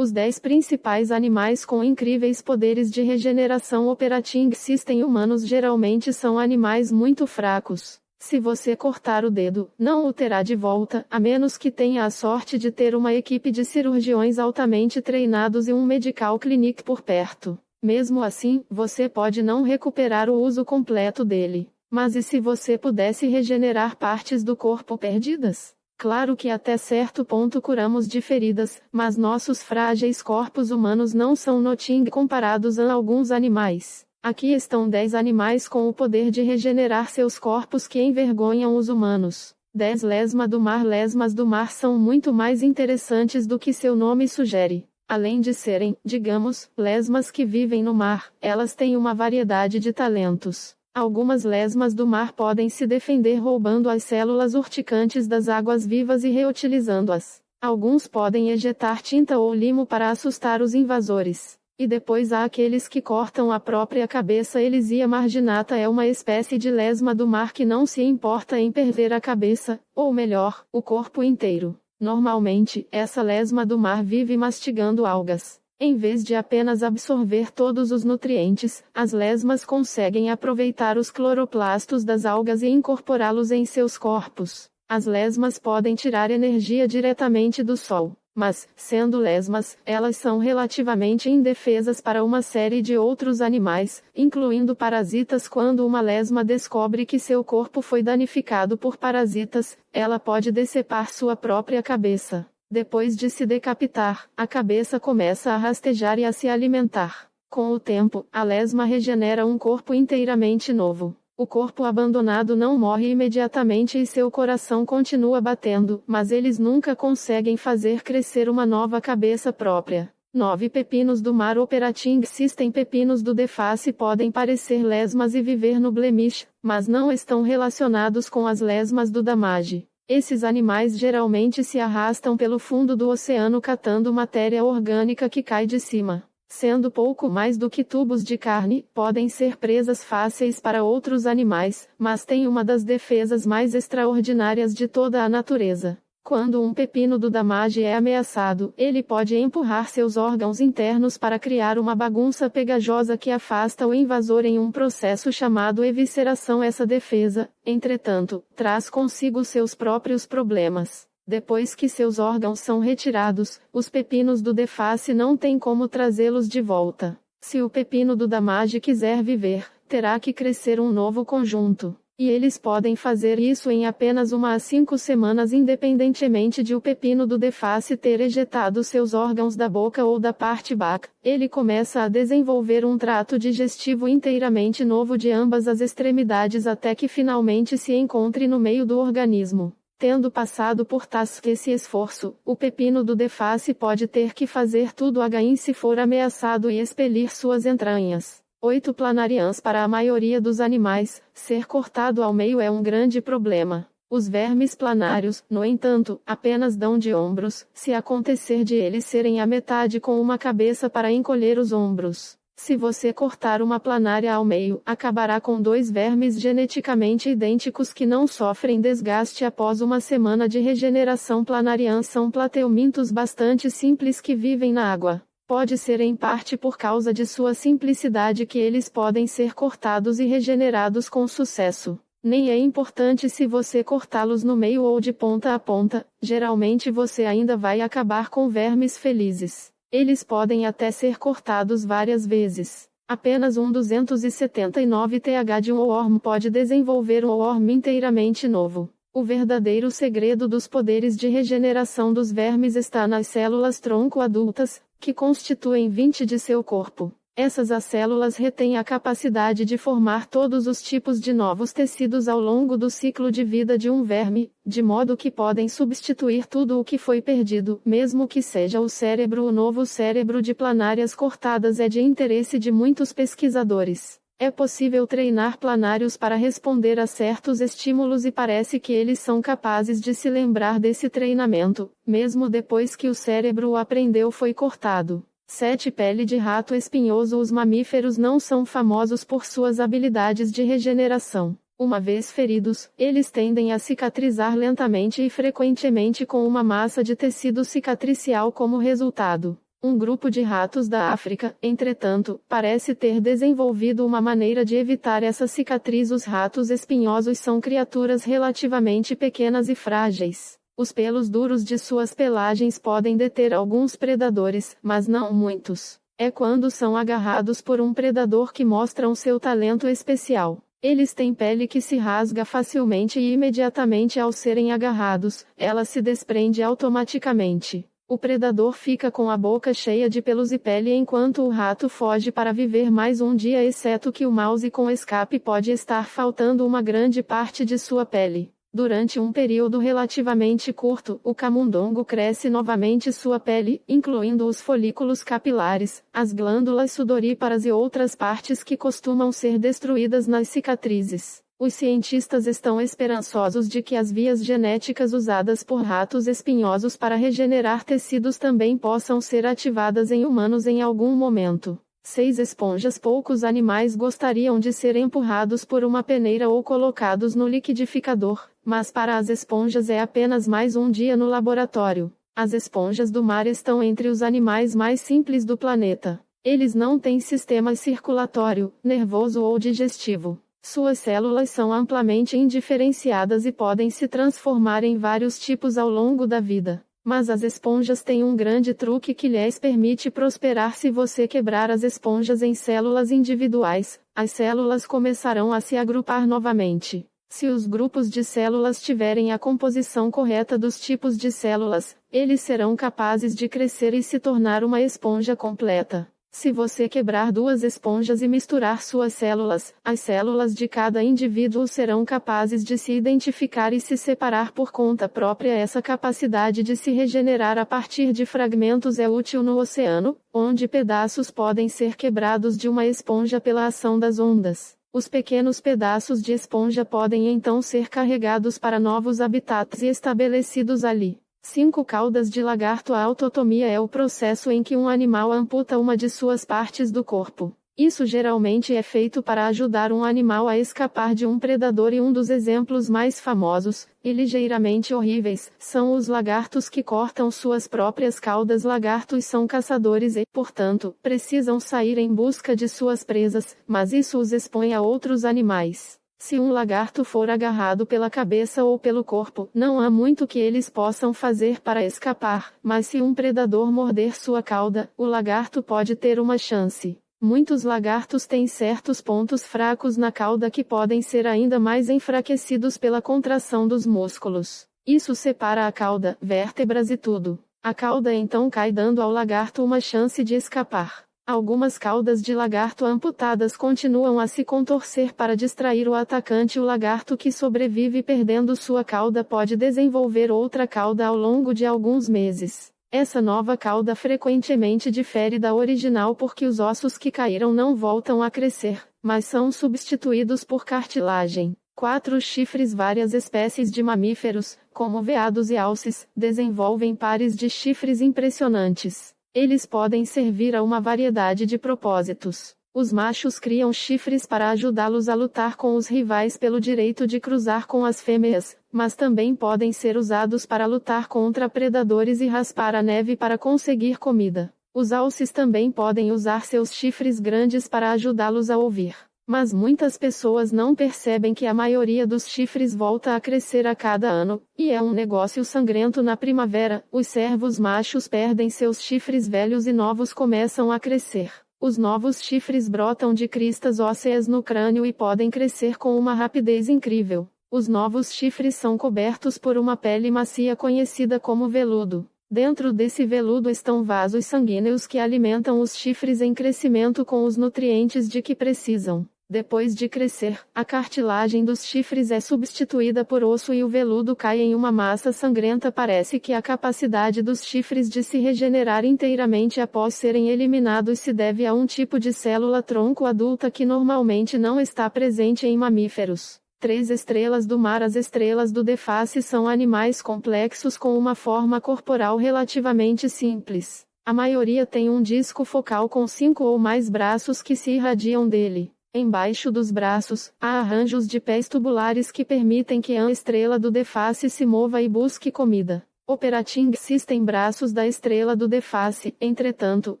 Os 10 principais animais com incríveis poderes de regeneração Operating System humanos geralmente são animais muito fracos. Se você cortar o dedo, não o terá de volta, a menos que tenha a sorte de ter uma equipe de cirurgiões altamente treinados e um medical clinic por perto. Mesmo assim, você pode não recuperar o uso completo dele. Mas e se você pudesse regenerar partes do corpo perdidas? Claro que até certo ponto curamos de feridas, mas nossos frágeis corpos humanos não são nothing comparados a alguns animais. Aqui estão 10 animais com o poder de regenerar seus corpos que envergonham os humanos. 10 lesmas do mar. Lesmas do mar são muito mais interessantes do que seu nome sugere. Além de serem, digamos, lesmas que vivem no mar, elas têm uma variedade de talentos. Algumas lesmas do mar podem se defender roubando as células urticantes das águas vivas e reutilizando-as. Alguns podem ejetar tinta ou limo para assustar os invasores. E depois há aqueles que cortam a própria cabeça. Elysia marginata é uma espécie de lesma do mar que não se importa em perder a cabeça, ou melhor, o corpo inteiro. Normalmente, essa lesma do mar vive mastigando algas. Em vez de apenas absorver todos os nutrientes, as lesmas conseguem aproveitar os cloroplastos das algas e incorporá-los em seus corpos. As lesmas podem tirar energia diretamente do sol. Mas, sendo lesmas, elas são relativamente indefesas para uma série de outros animais, incluindo parasitas. Quando uma lesma descobre que seu corpo foi danificado por parasitas, ela pode decepar sua própria cabeça. Depois de se decapitar, a cabeça começa a rastejar e a se alimentar. Com o tempo, a lesma regenera um corpo inteiramente novo. O corpo abandonado não morre imediatamente e seu coração continua batendo, mas eles nunca conseguem fazer crescer uma nova cabeça própria. 9 pepinos do mar. Operating System. Pepinos do Deface podem parecer lesmas e viver no Blemish, mas não estão relacionados com as lesmas do Damage. Esses animais geralmente se arrastam pelo fundo do oceano catando matéria orgânica que cai de cima. Sendo pouco mais do que tubos de carne, podem ser presas fáceis para outros animais, mas têm uma das defesas mais extraordinárias de toda a natureza. Quando um pepino do Damage é ameaçado, ele pode empurrar seus órgãos internos para criar uma bagunça pegajosa que afasta o invasor em um processo chamado evisceração. Essa defesa, entretanto, traz consigo seus próprios problemas. Depois que seus órgãos são retirados, os pepinos do Deface não têm como trazê-los de volta. Se o pepino do Damage quiser viver, terá que crescer um novo conjunto. E eles podem fazer isso em apenas 1 a 5 semanas, independentemente de o pepino do Deface ter ejetado seus órgãos da boca ou da parte back. Ele começa a desenvolver um trato digestivo inteiramente novo de ambas as extremidades até que finalmente se encontre no meio do organismo. Tendo passado por esse esforço, o pepino do Deface pode ter que fazer tudo again se for ameaçado e expelir suas entranhas. 8 planarians. Para a maioria dos animais, ser cortado ao meio é um grande problema. Os vermes planários, no entanto, apenas dão de ombros, se acontecer de eles serem a metade com uma cabeça para encolher os ombros. Se você cortar uma planária ao meio, acabará com 2 vermes geneticamente idênticos que não sofrem desgaste após 1 semana de regeneração. Planarians são plateumintos bastante simples que vivem na água. Pode ser em parte por causa de sua simplicidade que eles podem ser cortados e regenerados com sucesso. Nem é importante se você cortá-los no meio ou de ponta a ponta, geralmente você ainda vai acabar com vermes felizes. Eles podem até ser cortados várias vezes. Apenas um 279 Th de um worm pode desenvolver um worm inteiramente novo. O verdadeiro segredo dos poderes de regeneração dos vermes está nas células tronco adultas, que constituem 20 de seu corpo. Essas células retêm a capacidade de formar todos os tipos de novos tecidos ao longo do ciclo de vida de um verme, de modo que podem substituir tudo o que foi perdido, mesmo que seja o cérebro. O novo cérebro de planárias cortadas é de interesse de muitos pesquisadores. É possível treinar planários para responder a certos estímulos e parece que eles são capazes de se lembrar desse treinamento, mesmo depois que o cérebro o aprendeu foi cortado. 7 Pele de rato espinhoso. Os mamíferos não são famosos por suas habilidades de regeneração. Uma vez feridos, eles tendem a cicatrizar lentamente e frequentemente com uma massa de tecido cicatricial como resultado. Um grupo de ratos da África, entretanto, parece ter desenvolvido uma maneira de evitar essa cicatriz. Os ratos espinhosos são criaturas relativamente pequenas e frágeis. Os pelos duros de suas pelagens podem deter alguns predadores, mas não muitos. É quando são agarrados por um predador que mostram seu talento especial. Eles têm pele que se rasga facilmente e imediatamente ao serem agarrados, ela se desprende automaticamente. O predador fica com a boca cheia de pelos e pele enquanto o rato foge para viver mais um dia, exceto que o mouse com escape pode estar faltando uma grande parte de sua pele. Durante um período relativamente curto, o camundongo cresce novamente sua pele, incluindo os folículos capilares, as glândulas sudoríparas e outras partes que costumam ser destruídas nas cicatrizes. Os cientistas estão esperançosos de que as vias genéticas usadas por ratos espinhosos para regenerar tecidos também possam ser ativadas em humanos em algum momento. 6 esponjas. Poucos animais gostariam de ser empurrados por uma peneira ou colocados no liquidificador, mas para as esponjas é apenas mais um dia no laboratório. As esponjas do mar estão entre os animais mais simples do planeta. Eles não têm sistema circulatório, nervoso ou digestivo. Suas células são amplamente indiferenciadas e podem se transformar em vários tipos ao longo da vida. Mas as esponjas têm um grande truque que lhes permite prosperar. Se você quebrar as esponjas em células individuais, as células começarão a se agrupar novamente. Se os grupos de células tiverem a composição correta dos tipos de células, eles serão capazes de crescer e se tornar uma esponja completa. Se você quebrar 2 esponjas e misturar suas células, as células de cada indivíduo serão capazes de se identificar e se separar por conta própria. Essa capacidade de se regenerar a partir de fragmentos é útil no oceano, onde pedaços podem ser quebrados de uma esponja pela ação das ondas. Os pequenos pedaços de esponja podem então ser carregados para novos habitats e estabelecidos ali. 5 caudas de lagarto. A autotomia é o processo em que um animal amputa uma de suas partes do corpo. Isso geralmente é feito para ajudar um animal a escapar de um predador, e um dos exemplos mais famosos, e ligeiramente horríveis, são os lagartos que cortam suas próprias caudas. Lagartos são caçadores e, portanto, precisam sair em busca de suas presas, mas isso os expõe a outros animais. Se um lagarto for agarrado pela cabeça ou pelo corpo, não há muito que eles possam fazer para escapar, mas se um predador morder sua cauda, o lagarto pode ter uma chance. Muitos lagartos têm certos pontos fracos na cauda que podem ser ainda mais enfraquecidos pela contração dos músculos. Isso separa a cauda, vértebras e tudo. A cauda então cai, dando ao lagarto uma chance de escapar. Algumas caudas de lagarto amputadas continuam a se contorcer para distrair o atacante. O lagarto que sobrevive perdendo sua cauda pode desenvolver outra cauda ao longo de alguns meses. Essa nova cauda frequentemente difere da original porque os ossos que caíram não voltam a crescer, mas são substituídos por cartilagem. 4 chifres. Várias espécies de mamíferos, como veados e alces, desenvolvem pares de chifres impressionantes. Eles podem servir a uma variedade de propósitos. Os machos criam chifres para ajudá-los a lutar com os rivais pelo direito de cruzar com as fêmeas, mas também podem ser usados para lutar contra predadores e raspar a neve para conseguir comida. Os alces também podem usar seus chifres grandes para ajudá-los a ouvir. Mas muitas pessoas não percebem que a maioria dos chifres volta a crescer a cada ano, e é um negócio sangrento. Na primavera, os cervos machos perdem seus chifres velhos e novos começam a crescer. Os novos chifres brotam de cristas ósseas no crânio e podem crescer com uma rapidez incrível. Os novos chifres são cobertos por uma pele macia conhecida como veludo. Dentro desse veludo estão vasos sanguíneos que alimentam os chifres em crescimento com os nutrientes de que precisam. Depois de crescer, a cartilagem dos chifres é substituída por osso e o veludo cai em uma massa sangrenta. Parece que a capacidade dos chifres de se regenerar inteiramente após serem eliminados se deve a um tipo de célula-tronco adulta que normalmente não está presente em mamíferos. 3 estrelas do mar. As estrelas do Deface são animais complexos com uma forma corporal relativamente simples. A maioria tem um disco focal com 5 ou mais braços que se irradiam dele. Embaixo dos braços, há arranjos de pés tubulares que permitem que a estrela do Deface se mova e busque comida. Operating System braços da estrela do Deface, entretanto,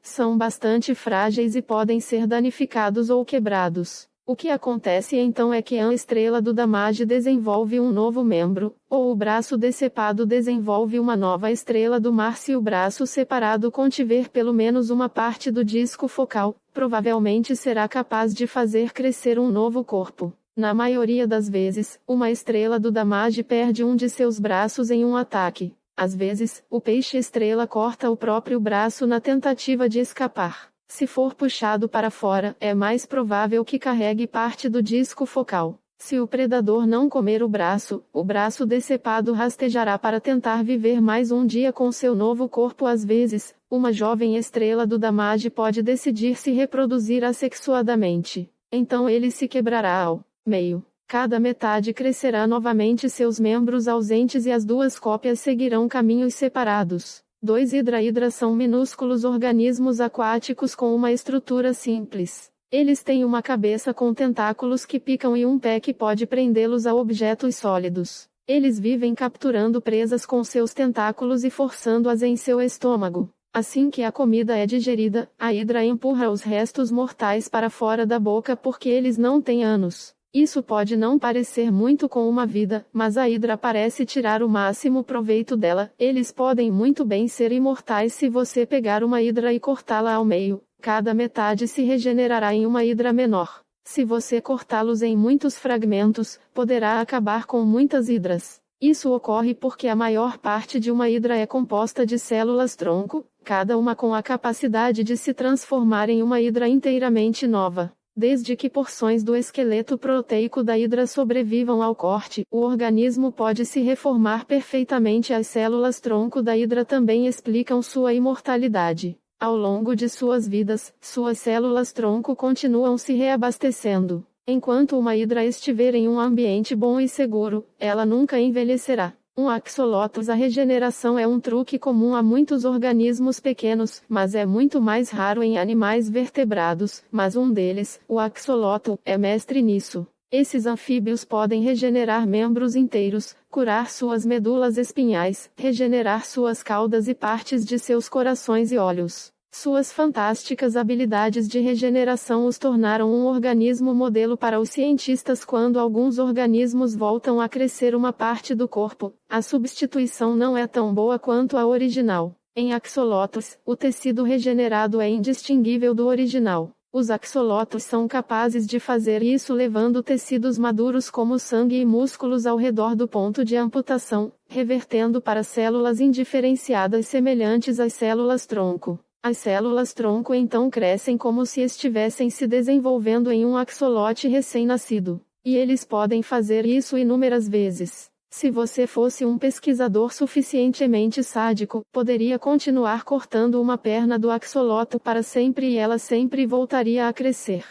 são bastante frágeis e podem ser danificados ou quebrados. O que acontece então é que a estrela do Damage desenvolve um novo membro, ou o braço decepado desenvolve uma nova estrela do mar. Se o braço separado contiver pelo menos uma parte do disco focal, provavelmente será capaz de fazer crescer um novo corpo. Na maioria das vezes, uma estrela do Damage perde um de seus braços em um ataque. Às vezes, o peixe-estrela corta o próprio braço na tentativa de escapar. Se for puxado para fora, é mais provável que carregue parte do disco focal. Se o predador não comer o braço decepado rastejará para tentar viver mais um dia com seu novo corpo. Às vezes, uma jovem estrela do Damage pode decidir se reproduzir assexuadamente. Então ele se quebrará ao meio. Cada metade crescerá novamente seus membros ausentes e as duas cópias seguirão caminhos separados. 2 Hidra são minúsculos organismos aquáticos com uma estrutura simples. Eles têm uma cabeça com tentáculos que picam e um pé que pode prendê-los a objetos sólidos. Eles vivem capturando presas com seus tentáculos e forçando-as em seu estômago. Assim que a comida é digerida, a hidra empurra os restos mortais para fora da boca porque eles não têm ânus. Isso pode não parecer muito com uma vida, mas a hidra parece tirar o máximo proveito dela. Eles podem muito bem ser imortais se você pegar uma hidra e cortá-la ao meio. Cada metade se regenerará em uma hidra menor. Se você cortá-los em muitos fragmentos, poderá acabar com muitas hidras. Isso ocorre porque a maior parte de uma hidra é composta de células-tronco, cada uma com a capacidade de se transformar em uma hidra inteiramente nova. Desde que porções do esqueleto proteico da hidra sobrevivam ao corte, o organismo pode se reformar perfeitamente. As células-tronco da hidra também explicam sua imortalidade. Ao longo de suas vidas, suas células-tronco continuam se reabastecendo. Enquanto uma hidra estiver em um ambiente bom e seguro, ela nunca envelhecerá. Um axolotus. A regeneração é um truque comum a muitos organismos pequenos, mas é muito mais raro em animais vertebrados, mas um deles, o axoloto, é mestre nisso. Esses anfíbios podem regenerar membros inteiros, curar suas medulas espinhais, regenerar suas caudas e partes de seus corações e olhos. Suas fantásticas habilidades de regeneração os tornaram um organismo modelo para os cientistas. Quando alguns organismos voltam a crescer uma parte do corpo, a substituição não é tão boa quanto a original. Em axolotos, o tecido regenerado é indistinguível do original. Os axolotos são capazes de fazer isso levando tecidos maduros como sangue e músculos ao redor do ponto de amputação, revertendo para células indiferenciadas semelhantes às células-tronco. As células-tronco então crescem como se estivessem se desenvolvendo em um axolote recém-nascido. E eles podem fazer isso inúmeras vezes. Se você fosse um pesquisador suficientemente sádico, poderia continuar cortando uma perna do axoloto para sempre e ela sempre voltaria a crescer.